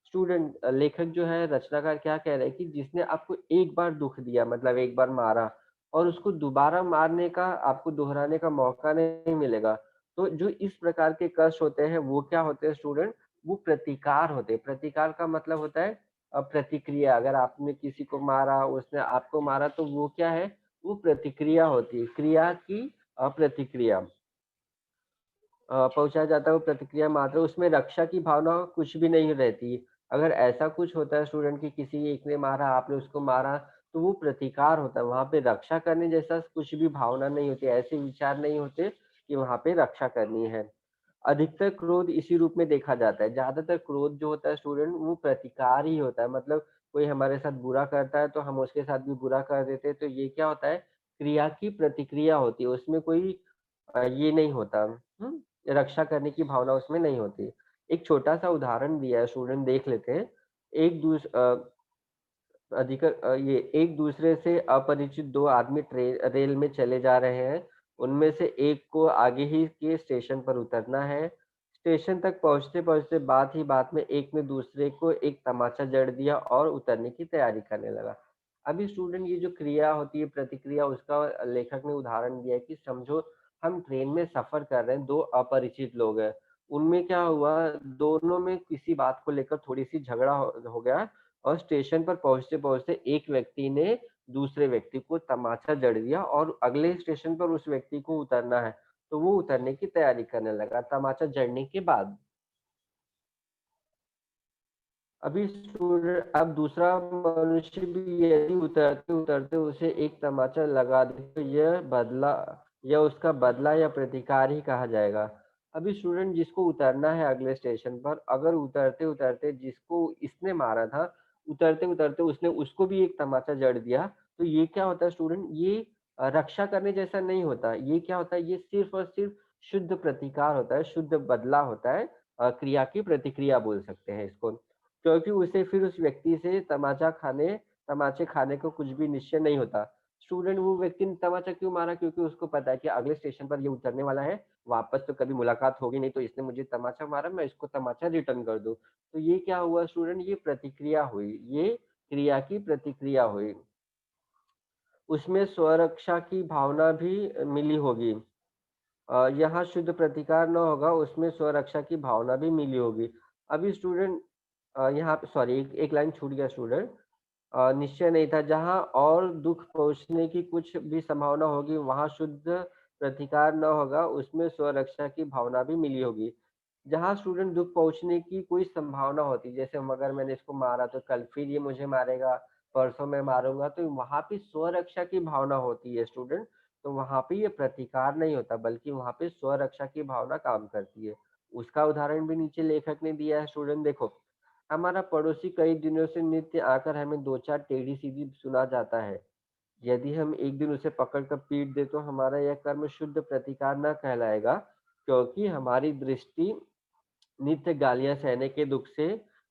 स्टूडेंट, लेखक जो है, रचनाकार क्या कह रहे हैं कि जिसने आपको एक बार दुःख दिया, मतलब एक बार मारा, और उसको दोबारा मारने का, आपको दोहराने का मौका नहीं मिलेगा। तो जो इस प्रकार के कष्ट होते हैं वो क्या होते हैं स्टूडेंट? वो प्रतिकार होते हैं। प्रतिकार का मतलब होता है प्रतिक्रिया। अगर आपने किसी को मारा, उसने आपको मारा, तो वो क्या है? वो प्रतिक्रिया होती है। क्रिया की प्रतिक्रिया पहुँचाया जाता है, वो प्रतिक्रिया मात्र, उसमें रक्षा की भावना कुछ भी नहीं रहती। अगर ऐसा कुछ होता है स्टूडेंट कि किसी एक ने मारा, आपने उसको मारा, तो वो प्रतिकार होता है, वहाँ पे रक्षा करने जैसा कुछ भी भावना नहीं होती, ऐसे विचार नहीं होते कि वहाँ पे रक्षा करनी है। अधिकतर क्रोध इसी रूप में देखा जाता है। ज़्यादातर क्रोध जो होता है स्टूडेंट, वो प्रतिकार ही होता है। मतलब कोई हमारे साथ बुरा करता है तो हम उसके साथ भी बुरा कर देते हैं, तो ये क्या होता है? क्रिया की प्रतिक्रिया होती है, उसमें कोई ये नहीं होता, रक्षा करने की भावना उसमें नहीं होती। एक छोटा-सा उदाहरण दिया है स्टूडेंट, देख लेते हैं। एक दूस अ ये एक दूसरे से अपरिचित 2 आदमी रेल में चले जा रहे हैं। उनमें से एक को आगे ही के स्टेशन पर उतरना है। स्टेशन तक पहुँचते-पहुँचते बात ही बात में एक ने दूसरे को एक तमाचा जड़ दिया और उतरने की तैयारी करने लगा। अभी स्टूडेंट, ये जो क्रिया होती है, प्रतिक्रिया, उसका लेखक ने उदाहरण दिया है कि समझो हम ट्रेन में सफ़र कर रहे हैं, 2 अपरिचित लोग हैं। उनमें क्या हुआ, दोनों में किसी बात को लेकर थोड़ी-सी झगड़ा हो गया, और स्टेशन पर पहुँचते-पहुँचते एक व्यक्ति ने दूसरे व्यक्ति को तमाचा जड़ दिया और अगले स्टेशन पर उस व्यक्ति को उतरना है, तो वो उतरने की तैयारी करने लगा तमाचा जड़ने के बाद। अभी अब दूसरा मनुष्य भी यदि उतरते-उतरते उसे एक तमाचा लगा दे, तो यह उसका बदला या प्रतिकार ही कहा जाएगा। अभी स्टूडेंट जिसको उतरना है अगले स्टेशन पर, अगर उतरते उतरते जिसको इसने मारा था, उतरते उतरते उसने उसको भी एक तमाचा जड़ दिया, तो ये क्या होता है स्टूडेंट, ये रक्षा करने जैसा नहीं होता। ये क्या होता है, ये सिर्फ और सिर्फ शुद्ध प्रतिकार होता है, शुद्ध बदला होता है, क्रिया की प्रतिक्रिया बोल सकते हैं इसको। क्योंकि उसे फिर उस व्यक्ति से तमाचे खाने को कुछ भी निश्चय नहीं होता। स्टूडेंट वो व्यक्ति ने तमाचा क्यों मारा, क्योंकि उसको पता है कि अगले स्टेशन पर ये उतरने वाला है, वापस तो कभी मुलाकात होगी नहीं, तो इसने मुझे तमाचा मारा, मैं इसको तमाचा रिटर्न कर दूं। तो ये क्या हुआ स्टूडेंट, ये प्रतिक्रिया हुई, ये क्रिया की प्रतिक्रिया हुई। उसमें स्वरक्षा की भावना भी मिली होगी। यहाँ शुद्ध प्रतिकार न होगा, उसमें स्वरक्षा की भावना भी मिली होगी। अभी स्टूडेंट यहाँ पे सॉरी, एक लाइन छूट गया स्टूडेंट। निश्चय नहीं था, जहाँ और दुख पहुंचने की कुछ भी संभावना होगी, वहां शुद्ध प्रतिकार न होगा, उसमें स्वरक्षा की भावना भी मिली होगी। जहाँ स्टूडेंट दुख पहुंचने की कोई संभावना होती, जैसे अगर मैंने इसको मारा तो कल फिर ये मुझे मारेगा, परसों मैं मारूंगा, तो वहां पे स्वरक्षा की भावना होती है स्टूडेंट। तो वहां पे ये प्रतिकार नहीं होता, बल्कि वहां पे स्वरक्षा की भावना काम करती है। उसका उदाहरण भी नीचे लेखक ने दिया है स्टूडेंट, देखो। हमारा पड़ोसी कई दिनों से नित्य आकर हमें दो चार टेढ़ी सीधी सुना जाता है। यदि हम एक दिन उसे पकड़कर पीट दे तो हमारा यह कर्म शुद्ध प्रतिकार न कहलाएगा, क्योंकि हमारी दृष्टि नित्य गालियां सहने के दुख से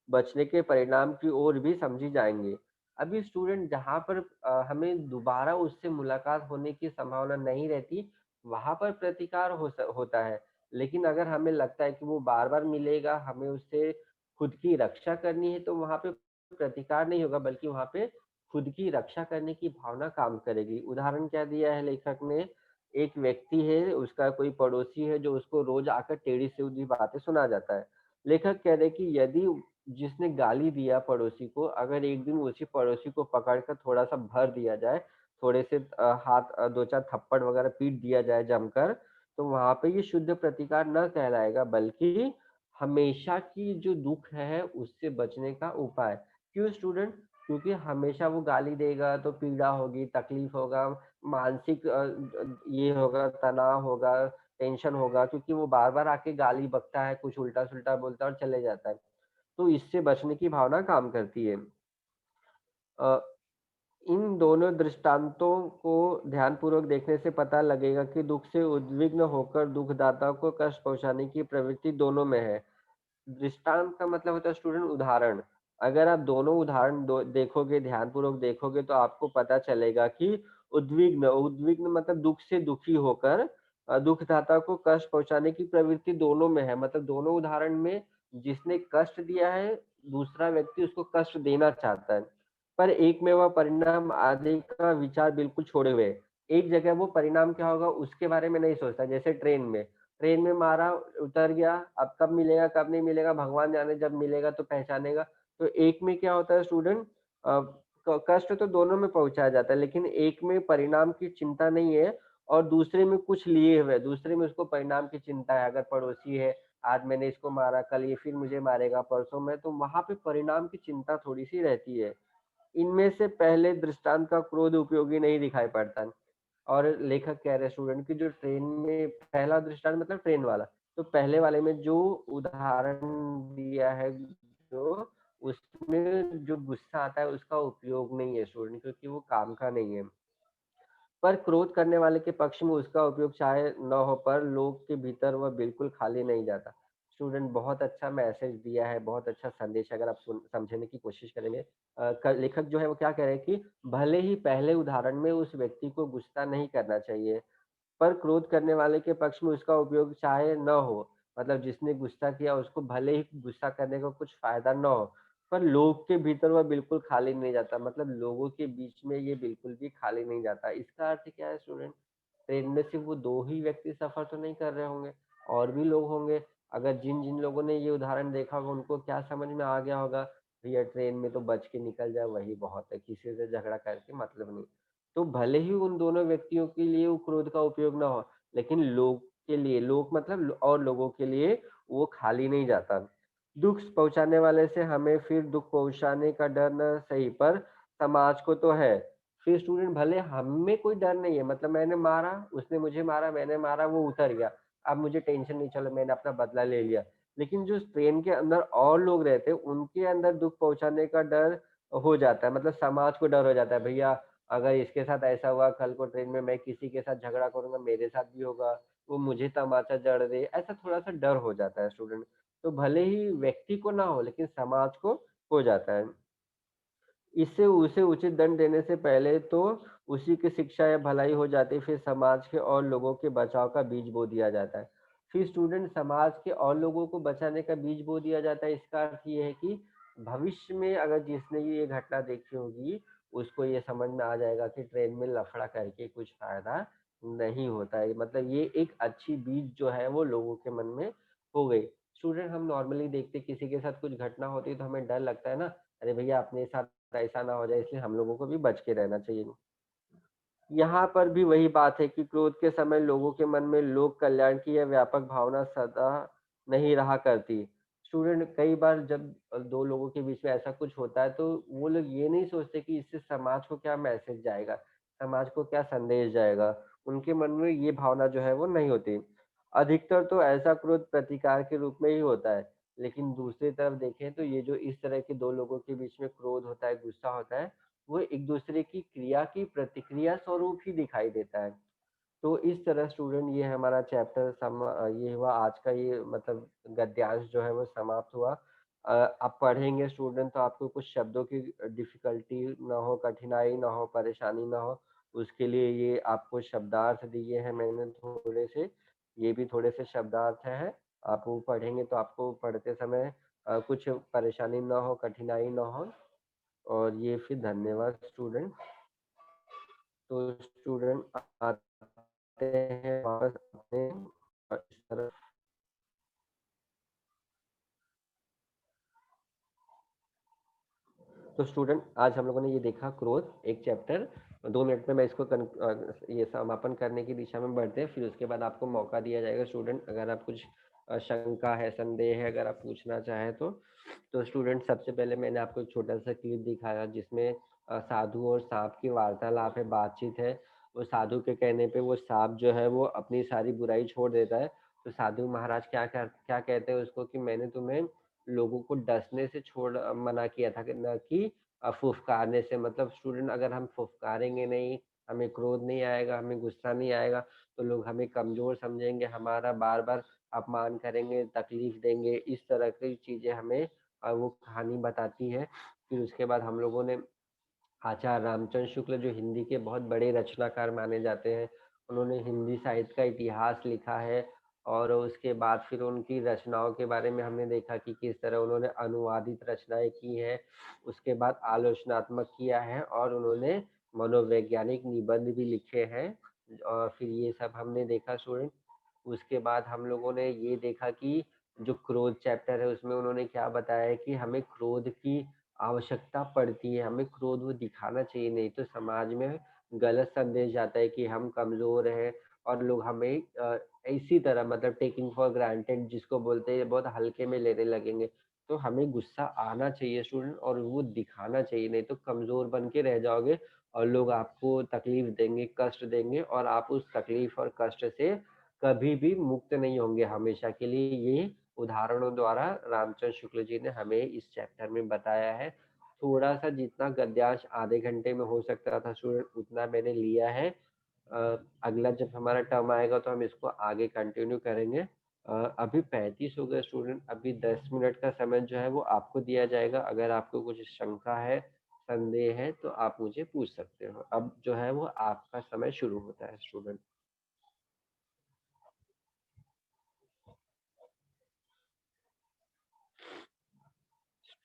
बचने के परिणाम की ओर भी समझी जाएंगे। अभी स्टूडेंट जहां पर हमें दोबारा उससे मुलाकात होने की संभावना नहीं रहती, वहां पर प्रतिकार होता है। लेकिन अगर हमें लगता है कि वो बार बार मिलेगा, हमें उससे खुद की रक्षा करनी है, तो वहां पे प्रतिकार नहीं होगा, बल्कि वहां पे खुद की रक्षा करने की भावना काम करेगी। उदाहरण क्या दिया है लेखक ने, एक व्यक्ति है, उसका कोई पड़ोसी है जो उसको रोज आकर टेढ़ी सीधी बातें सुना जाता है। लेखक कह रहे कि यदि जिसने गाली दिया पड़ोसी को, अगर एक दिन उसी पड़ोसी को पकड़कर थोड़ा सा भर दिया जाए, थोड़े से हाथ दो चार थप्पड़ वगैरह पीट दिया जाए जमकर, तो वहां पे ये शुद्ध प्रतिकार न कहलाएगा, बल्कि हमेशा की जो दुख है उससे बचने का उपाय। क्यों स्टूडेंट, क्योंकि हमेशा वो गाली देगा तो पीड़ा होगी, तकलीफ होगा, मानसिक ये होगा, तनाव होगा, टेंशन होगा, क्योंकि वो बार बार आके गाली बकता है, कुछ उल्टा सुल्टा बोलता है और चले जाता है। तो इससे बचने की भावना काम करती है। अ, इन दोनों दृष्टांतों को ध्यानपूर्वक देखने से पता लगेगा कि दुख से उद्विग्न होकर दुखदाता को कष्ट पहुंचाने की प्रवृत्ति दोनों में है। दृष्टांत का मतलब होता है स्टूडेंट उदाहरण। अगर आप दोनों उदाहरण देखोगे, ध्यानपूर्वक देखोगे, तो आपको पता चलेगा कि उद्विग्न उद्विग्न मतलब दुख से दुखी होकर दुखदाता को कष्ट पहुंचाने की प्रवृत्ति दोनों में है। मतलब दोनों उदाहरण में जिसने कष्ट दिया है, दूसरा व्यक्ति उसको कष्ट देना चाहता है, पर एक में वह परिणाम आदि का विचार बिल्कुल छोड़े हुए है। एक जगह वो परिणाम क्या होगा उसके बारे में नहीं सोचता। जैसे ट्रेन में मारा, उतर गया, अब कब मिलेगा कब नहीं मिलेगा भगवान जाने, जब मिलेगा तो पहचानेगा। तो एक में क्या होता है स्टूडेंट, कष्ट तो दोनों में पहुंचाया जाता है, लेकिन एक में परिणाम की चिंता नहीं है, और दूसरे में कुछ लिए हुए, दूसरे में उसको परिणाम की चिंता है। अगर पड़ोसी है, आज मैंने इसको मारा, कल ये फिर मुझे मारेगा, परसों में, तो वहां पे परिणाम की चिंता थोड़ी सी रहती है। इनमें से पहले दृष्टांत का क्रोध उपयोगी नहीं दिखाई पड़ता। और लेखक कह रहे स्टूडेंट कि जो ट्रेन में पहला दृष्टांत मतलब ट्रेन वाला, तो पहले वाले में जो उदाहरण दिया है, जो उसमें जो गुस्सा आता है उसका उपयोग नहीं है स्टूडेंट, क्योंकि वो काम का नहीं है। पर क्रोध करने वाले के पक्ष में उसका उपयोग चाहे न हो, पर लोग के भीतर वह बिल्कुल खाली नहीं जाता। स्टूडेंट बहुत अच्छा मैसेज दिया है, बहुत अच्छा संदेश है, अगर आप समझने की कोशिश करेंगे। लेखक जो है वो क्या कह रहे हैं कि भले ही पहले उदाहरण में उस व्यक्ति को गुस्सा नहीं करना चाहिए, पर क्रोध करने वाले के पक्ष में उसका उपयोग चाहे न हो, मतलब जिसने गुस्सा किया उसको भले ही गुस्सा करने का कुछ फायदा न हो, पर लोग के भीतर वह बिल्कुल खाली नहीं जाता, मतलब लोगों के बीच में ये बिल्कुल भी खाली नहीं जाता। इसका अर्थ क्या है स्टूडेंट, ट्रेन में सिर्फ वो दो ही व्यक्ति सफर तो नहीं कर रहे होंगे, और भी लोग होंगे। अगर जिन जिन लोगों ने ये उदाहरण देखा होगा उनको क्या समझ में आ गया होगा, भैया ट्रेन में तो बच के निकल जाए वही बहुत है, किसी से झगड़ा करके मतलब नहीं। तो भले ही उन दोनों व्यक्तियों के लिए वो क्रोध का उपयोग ना हो, लेकिन लोग के लिए, लोग मतलब और लोगों के लिए वो खाली नहीं जाता। दुख पहुंचाने वाले से हमें फिर दुख पहुंचाने का डर न सही, पर समाज को तो है। फिर स्टूडेंट भले हम में कोई डर नहीं है, मतलब मैंने मारा, उसने मुझे मारा, मैंने मारा, वो उतर गया। अब मुझे टेंशन नहीं, चलो मैंने अपना बदला ले लिया। लेकिन जो ट्रेन के अंदर और लोग रहते हैं, उनके अंदर दुःख पहुँचाने का डर हो जाता है, मतलब समाज को डर हो जाता है, भैया अगर इसके साथ ऐसा हुआ, कल को ट्रेन में मैं किसी के साथ झगड़ा करूँगा, मेरे साथ भी होगा, वो मुझे तमाचा जड़ दे, ऐसा थोड़ा-सा डर हो जाता है स्टूडेंट। तो भले ही व्यक्ति को ना हो, लेकिन समाज को हो जाता है। इससे उसे उचित दंड देने से पहले तो उसी की शिक्षा या भलाई हो जाती है, फिर समाज के और लोगों के बचाव का बीज बो दिया जाता है। फिर स्टूडेंट समाज के और लोगों को बचाने का बीज बो दिया जाता है, इसका अर्थ ये है कि भविष्य में अगर जिसने ये घटना देखी होगी, उसको ये समझ में आ जाएगा कि ट्रेन में लफड़ा करके कुछ फ़ायदा नहीं होता है। मतलब ये एक अच्छी बीज जो है वो लोगों के मन में हो गई। स्टूडेंट हम नॉर्मली देखते हैं किसी के साथ कुछ घटना होती है तो हमें डर लगता है ना, अरे भैया अपने साथ ऐसा ना हो जाए, इसलिए हम लोगों को भी बच के रहना चाहिए। यहाँ पर भी वही बात है कि क्रोध के समय लोगों के मन में लोक कल्याण की यह व्यापक भावना सदा नहीं रहा करती। स्टूडेंट कई बार जब 2 लोगों के बीच में ऐसा कुछ होता है तो वो लोग ये नहीं सोचते कि इससे समाज को क्या मैसेज जाएगा, समाज को क्या संदेश जाएगा। उनके मन में ये भावना जो है वो नहीं होती। अधिकतर तो ऐसा क्रोध प्रतिकार के रूप में ही होता है। लेकिन दूसरी तरफ देखें तो ये जो इस तरह के 2 लोगों के बीच में क्रोध होता है, गुस्सा होता है, वो एक दूसरे की क्रिया की प्रतिक्रिया स्वरूप ही दिखाई देता है। तो इस तरह स्टूडेंट ये हमारा चैप्टर ये हुआ आज का, ये मतलब गद्यांश जो है वो समाप्त हुआ। आप पढ़ेंगे स्टूडेंट तो आपको कुछ शब्दों की डिफ़िकल्टी ना हो, कठिनाई ना हो, परेशानी ना हो, उसके लिए ये आपको शब्दार्थ दिए हैं मैंने थोड़े से, ये भी थोड़े से शब्दार्थ हैं। आप वो पढ़ेंगे तो आपको पढ़ते समय कुछ परेशानी ना हो, कठिनाई ना हो। और ये फिर धन्यवाद स्टूडेंट। तो स्टूडेंट आते हैं वापस अपने इस तरफ। तो स्टूडेंट आज हम लोगों ने ये देखा क्रोध, एक चैप्टर। 2 मिनट में मैं इसको ये समापन करने की दिशा में बढ़ते हैं, फिर उसके बाद आपको मौका दिया जाएगा स्टूडेंट, अगर आप कुछ शंका है, संदेह है, अगर आप पूछना चाहें तो। तो स्टूडेंट सबसे पहले मैंने आपको एक छोटा सा क्लिप दिखाया जिसमें साधु और सांप की वार्तालाप है, बातचीत है। वो साधु के कहने पे वो सांप जो है वो अपनी सारी बुराई छोड़ देता है। तो साधु महाराज क्या कहते हैं उसको कि मैंने तुम्हें लोगों को डसने से मना किया था, कि न कि फुफकारने से। मतलब स्टूडेंट अगर हम फुफकारेंगे नहीं, हमें क्रोध नहीं आएगा, हमें गुस्सा नहीं आएगा, तो लोग हमें कमजोर समझेंगे, हमारा बार बार अपमान करेंगे, तकलीफ देंगे। इस तरह की चीजें हमें वो कहानी बताती है। फिर उसके बाद हम लोगों ने आचार्य रामचंद्र शुक्ल जो हिंदी के बहुत बड़े रचनाकार माने जाते हैं, उन्होंने हिंदी साहित्य का इतिहास लिखा है। और उसके बाद फिर उनकी रचनाओं के बारे में हमने देखा कि किस तरह उन्होंने अनुवादित रचनाएं की हैं, उसके बाद आलोचनात्मक किया है, और उन्होंने मनोवैज्ञानिक निबंध भी लिखे हैं। और फिर ये सब हमने देखा स्टूडेंट। उसके बाद हम लोगों ने ये देखा कि जो क्रोध चैप्टर है उसमें उन्होंने क्या बताया है कि हमें क्रोध की आवश्यकता पड़ती है, हमें क्रोध वो दिखाना चाहिए, नहीं तो समाज में गलत संदेश जाता है कि हम कमजोर हैं, और लोग हमें इसी तरह मतलब टेकिंग फॉर ग्रांटेड जिसको बोलते हैं, बहुत हल्के में लेने लगेंगे। तो हमें गुस्सा आना चाहिए स्टूडेंट, और वो दिखाना चाहिए, नहीं तो कमजोर बन के रह जाओगे और लोग आपको तकलीफ देंगे, कष्ट देंगे, और आप उस तकलीफ और कष्ट से कभी भी मुक्त नहीं होंगे हमेशा के लिए। ये उदाहरणों द्वारा रामचंद्र शुक्ल जी ने हमें इस चैप्टर में बताया है। थोड़ा सा जितना गद्यांश आधे घंटे में हो सकता था स्टूडेंट, उतना मैंने लिया है। अगला जब हमारा टर्म आएगा तो हम इसको आगे कंटिन्यू करेंगे। अभी 35 हो गए स्टूडेंट, अभी 10 मिनट का समय जो है वो आपको दिया जाएगा। अगर आपको कुछ शंका है, संदेह है, तो आप मुझे पूछ सकते हो। अब जो है वो आपका समय शुरू होता है स्टूडेंट।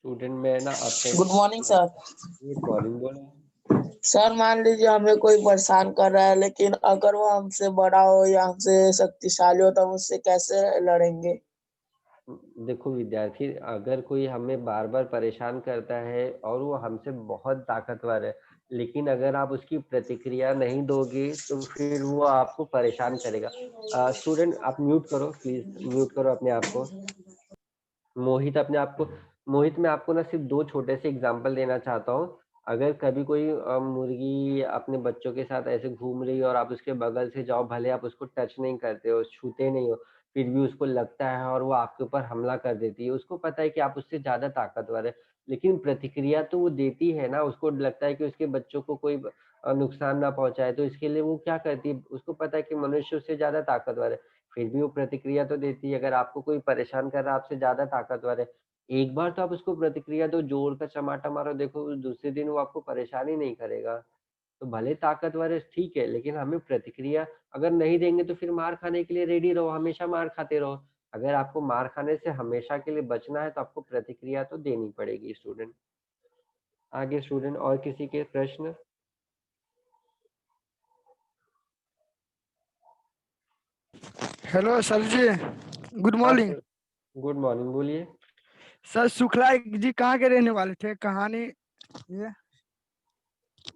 स्टूडेंट मैं ना अपने good morning sir. Good morning बोलो। सर मान लीजिए हमें कोई परेशान कर रहा है, लेकिन अगर वो हमसे बड़ा हो या हमसे शक्तिशाली हो तो हम उससे कैसे लड़ेंगे? देखो विद्यार्थी, अगर कोई हमें बार बार परेशान करता है और वो हमसे बहुत ताकतवर है, लेकिन अगर आप उसकी प्रतिक्रिया नहीं दोगे तो फिर वो आपको परेशान करेगा। स्टूडेंट आप म्यूट करो प्लीज, म्यूट करो अपने आप को। मोहित अपने आप को मोहित, मैं आपको ना सिर्फ 2 छोटे से एग्जांपल देना चाहता हूँ। अगर कभी कोई मुर्गी अपने बच्चों के साथ ऐसे घूम रही है और आप उसके बगल से जाओ, भले आप उसको टच नहीं करते हो, छूते नहीं हो, फिर भी उसको लगता है और वो आपके ऊपर हमला कर देती है। उसको पता है कि आप उससे ज़्यादा ताकतवर है, लेकिन प्रतिक्रिया तो वो देती है ना, उसको लगता है कि उसके बच्चों को कोई नुकसान ना पहुँचाए, तो इसके लिए वो क्या करती है, उसको पता है कि मनुष्य उससे ज़्यादा ताकतवर है, फिर भी वो प्रतिक्रिया तो देती है। अगर आपको कोई परेशान कर रहा है, आपसे ज़्यादा ताकतवर है, एक बार तो आप उसको प्रतिक्रिया दो, जोर का चमाटा मारो, देखो दूसरे दिन वो आपको परेशान ही नहीं करेगा। तो भले ताकतवर है, ठीक है, लेकिन हमें प्रतिक्रिया अगर नहीं देंगे तो फिर मार खाने के लिए रेडी रहो, हमेशा मार खाते रहो। अगर आपको मार खाने से हमेशा के लिए बचना है तो आपको प्रतिक्रिया तो देनी पड़ेगी स्टूडेंट। आगे स्टूडेंट और किसी के प्रश्न? हेलो सर जी, गुड हाँ मॉर्निंग। सर, गुड मॉर्निंग, बोलिए। सर शुक्ला जी कहाँ के रहने वाले थे, कहानी ये?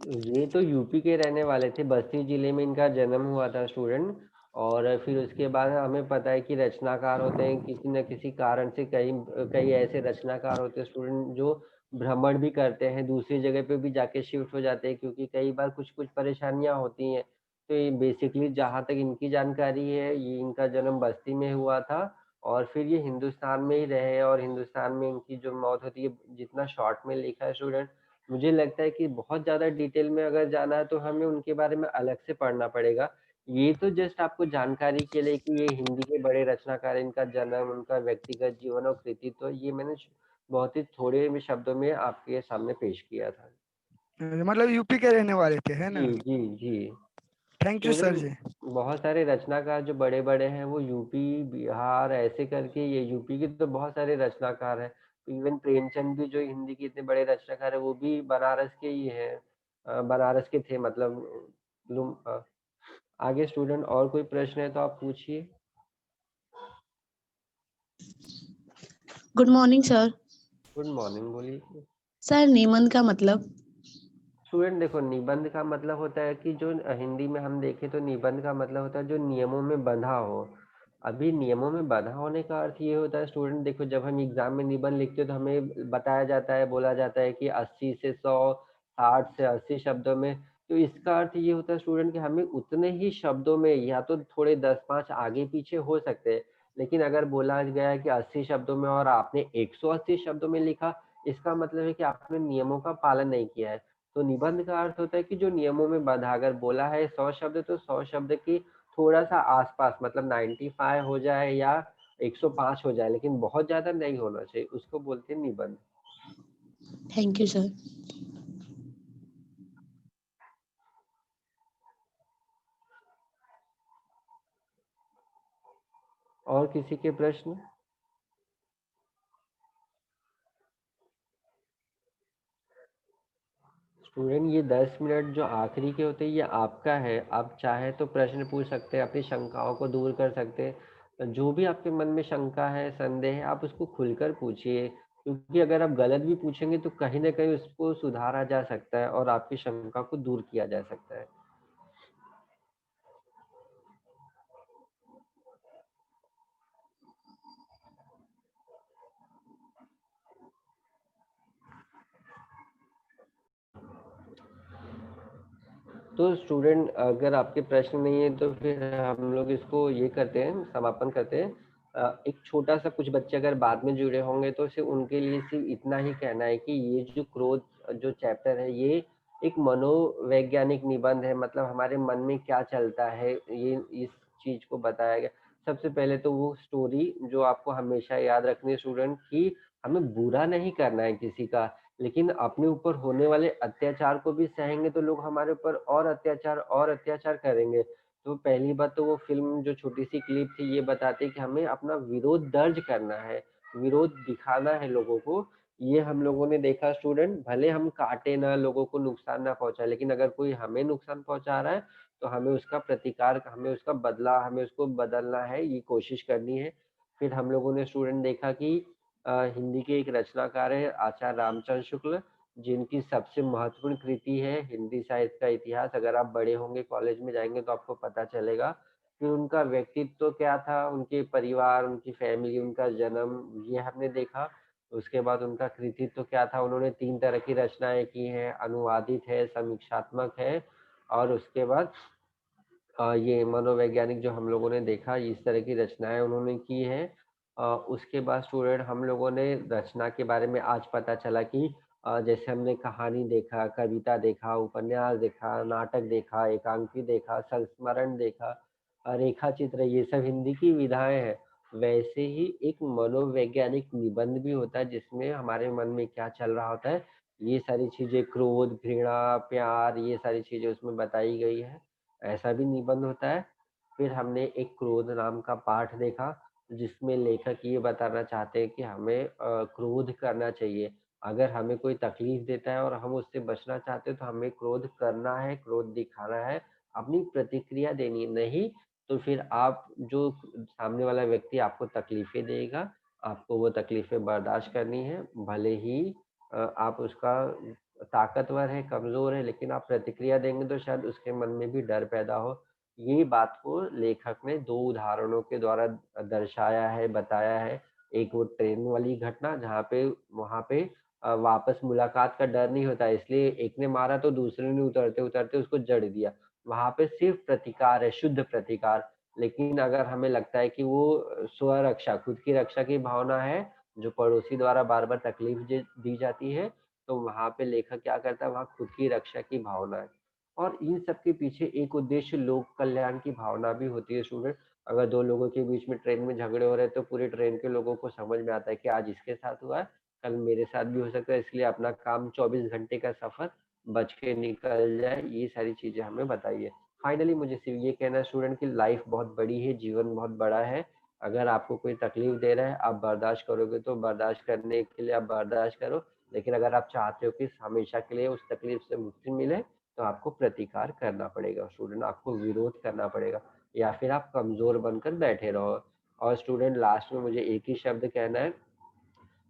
ये तो यूपी के रहने वाले थे, बस्ती जिले में इनका जन्म हुआ था स्टूडेंट। और फिर उसके बाद हमें पता है कि रचनाकार होते हैं, किसी न किसी कारण से कई कई ऐसे रचनाकार होते हैं स्टूडेंट जो भ्रमण भी करते हैं, दूसरी जगह पे भी जाके शिफ्ट हो जाते हैं, क्योंकि कई बार कुछ कुछ परेशानियां होती हैं। तो ये बेसिकली जहाँ तक इनकी जानकारी है, ये इनका जन्म बस्ती में हुआ था और फिर ये हिंदुस्तान में ही रहे, और हिंदुस्तान में इनकी जो मौत होती है, जितना शॉर्ट में लिखा है स्टूडेंट, मुझे लगता है कि बहुत ज़्यादा डिटेल में अगर जाना है तो हमें उनके बारे में अलग से पढ़ना पड़ेगा। ये तो जस्ट आपको जानकारी के लिए कि ये हिंदी के बड़े रचनाकार, इनका जन्म, उनका व्यक्तिगत जीवन और कृतित्व, ये मैंने बहुत ही थोड़े में शब्दों में आपके सामने पेश किया था। मतलब यूपी के रहने वाले थे, है जी, ना? जी, जी। थैंक यू सर स्टूडेंट, जी। बहुत सारे रचनाकार जो बड़े-बड़े हैं वो यूपी, बिहार ऐसे करके, ये यूपी के तो बहुत सारे रचनाकार हैं। इवन प्रेमचंद भी जो हिंदी के इतने बड़े रचनाकार हैं वो भी बनारस के ही हैं। बनारस के थे मतलब आगे स्टूडेंट और कोई प्रश्न है तो आप पूछिए। Good morning sir. Good morning, बोलिए। सर निबंध का मतलब? स्टूडेंट देखो, निबंध का मतलब होता है कि जो हिंदी में हम देखें तो निबंध का मतलब होता है जो नियमों में बंधा हो। अभी नियमों में बंधा होने का अर्थ ये होता है स्टूडेंट, देखो जब हम एग्जाम में निबंध लिखते हैं तो हमें बताया जाता है, बोला जाता है कि 80 से 100, 60 से 80 शब्दों में। तो इसका अर्थ ये होता है स्टूडेंट कि हमें उतने ही शब्दों में, या तो थोड़े 10-5 आगे पीछे हो सकते हैं, लेकिन अगर बोला गया है कि 80 शब्दों में और आपने 180 शब्दों में लिखा, इसका मतलब है कि आपने नियमों का पालन नहीं किया है। तो निबंध का अर्थ होता है कि जो नियमों में बंधा, अगर बोला है 100 शब्द तो 100 शब्द की थोड़ा सा आसपास, मतलब 95 हो जाए या 105 हो जाए, लेकिन बहुत ज्यादा नहीं होना चाहिए, उसको बोलते हैं निबंध। Thank you sir. और किसी के प्रश्न? स्टूडेंट, ये 10 मिनट जो आखिरी के होते हैं ये आपका है, आप चाहे तो प्रश्न पूछ सकते हैं, अपनी शंकाओं को दूर कर सकते हैं। जो भी आपके मन में शंका है, संदेह है, आप उसको खुलकर पूछिए, क्योंकि अगर आप गलत भी पूछेंगे तो कहीं ना कहीं उसको सुधारा जा सकता है और आपकी शंका को दूर किया जा सकता है। तो स्टूडेंट, अगर आपके प्रश्न नहीं है तो फिर हम लोग इसको ये करते हैं, समापन करते हैं। एक छोटा सा, कुछ बच्चे अगर बाद में जुड़े होंगे तो सिर्फ उनके लिए सिर्फ इतना ही कहना है कि ये जो क्रोध जो चैप्टर है, ये एक मनोवैज्ञानिक निबंध है, मतलब हमारे मन में क्या चलता है, ये इस चीज को बताया गया। सबसे पहले तो वो स्टोरी जो आपको हमेशा याद रखनी है स्टूडेंट, कि हमें बुरा नहीं करना है किसी का, लेकिन अपने ऊपर होने वाले अत्याचार को भी सहेंगे तो लोग हमारे ऊपर और अत्याचार करेंगे। तो पहली बात तो वो फिल्म जो छोटी सी क्लिप थी ये बताती कि हमें अपना विरोध दर्ज करना है, विरोध दिखाना है लोगों को। ये हम लोगों ने देखा स्टूडेंट, भले हम काटे ना, लोगों को नुकसान ना पहुंचाए, लेकिन अगर कोई हमें नुकसान पहुंचा रहा है तो हमें उसका प्रतिकार, हमें उसका बदला, हमें उसको बदलना है, ये कोशिश करनी है। फिर हम लोगों ने स्टूडेंट देखा कि हिंदी के एक रचनाकार है आचार्य रामचंद्र शुक्ल, जिनकी सबसे महत्वपूर्ण कृति है हिंदी साहित्य का इतिहास। अगर आप बड़े होंगे, कॉलेज में जाएंगे तो आपको पता चलेगा कि उनका व्यक्तित्व क्या था, उनके परिवार, उनकी फैमिली, उनका जन्म, ये हमने देखा। उसके बाद उनका कृतित्व क्या था, उन्होंने 3 तरह की रचनाएं की हैं, अनुवादित है, समीक्षात्मक है, और उसके बाद ये मनोवैज्ञानिक जो हम लोगों ने देखा इस तरह की रचनाएं उन्होंने की है। उसके बाद स्टूडेंट हम लोगों ने रचना के बारे में आज पता चला कि जैसे हमने कहानी देखा, कविता देखा, उपन्यास देखा, नाटक देखा, एकांकी देखा, संस्मरण देखा, रेखा चित्र, ये सब हिंदी की विधाएं हैं। वैसे ही एक मनोवैज्ञानिक निबंध भी होता है जिसमें हमारे मन में क्या चल रहा होता है, ये सारी चीजें क्रोध, घृणा, प्यार, ये सारी चीजें उसमें बताई गई है। ऐसा भी निबंध होता है। फिर हमने एक क्रोध नाम का पाठ देखा जिसमें लेखक ये बताना चाहते हैं कि हमें क्रोध करना चाहिए। अगर हमें कोई तकलीफ देता है और हम उससे बचना चाहते हैं तो हमें क्रोध करना है, क्रोध दिखाना है, अपनी प्रतिक्रिया देनी है। नहीं तो फिर आप जो सामने वाला व्यक्ति आपको तकलीफें देगा, आपको वो तकलीफें बर्दाश्त करनी है। भले ही आप उसका ताकतवर है, कमज़ोर है, लेकिन आप प्रतिक्रिया देंगे तो शायद उसके मन में भी डर पैदा हो। ये बात को लेखक ने 2 उदाहरणों के द्वारा दर्शाया है, बताया है। एक वो ट्रेन वाली घटना जहाँ पे वहाँ पे वापस मुलाकात का डर नहीं होता है, इसलिए एक ने मारा तो दूसरे ने उतरते-उतरते उसको जड़ दिया। वहाँ पे सिर्फ़ प्रतिकार है, शुद्ध प्रतिकार। लेकिन अगर हमें लगता है कि वो स्वरक्षा, खुद की रक्षा की भावना है, जो पड़ोसी द्वारा बार-बार तकलीफ दी जाती है, तो वहाँ पे लेखक क्या करता है, वहाँ खुद की रक्षा की भावना है। और इन सब के पीछे एक उद्देश्य लोक कल्याण की भावना भी होती है स्टूडेंट। अगर 2 लोगों के बीच में ट्रेन में झगड़े हो रहे हैं तो पूरी ट्रेन के लोगों को समझ में आता है कि आज इसके साथ हुआ है, कल मेरे साथ भी हो सकता है, इसलिए अपना काम 24 घंटे का सफर बच के निकल जाए, ये सारी चीजें हमें बताई है। फाइनली मुझे सिर्फ ये कहना है स्टूडेंट की लाइफ बहुत बड़ी है, जीवन बहुत बड़ा है। अगर आपको कोई तकलीफ दे रहा है, आप बर्दाश्त करोगे तो बर्दाश्त करने के लिए आप बर्दाश्त करो। लेकिन अगर आप चाहते हो कि हमेशा के लिए उस तकलीफ से मुक्ति मिले, तो आपको प्रतिकार करना पड़ेगा स्टूडेंट, आपको विरोध करना पड़ेगा, या फिर आप कमज़ोर बनकर बैठे रहो। और स्टूडेंट लास्ट में मुझे एक ही शब्द कहना है,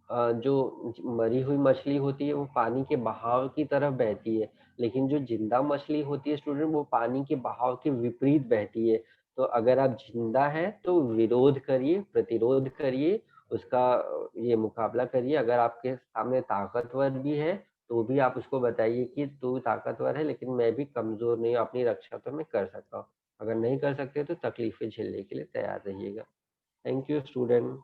जो मरी हुई मछली होती है वो पानी के बहाव की तरफ बहती है, लेकिन जो जिंदा मछली होती है स्टूडेंट वो पानी के बहाव के विपरीत बहती है। तो अगर आप जिंदा हैं तो विरोध करिए, प्रतिरोध करिए, उसका ये मुकाबला करिए। अगर आपके सामने ताकतवर भी है तो भी आप उसको बताइए कि तू ताकतवर है लेकिन मैं भी कमजोर नहीं हूँ, अपनी रक्षा तो मैं कर सकता हूँ। अगर नहीं कर सकते तो तकलीफें झेलने के लिए तैयार रहिएगा। Thank you student.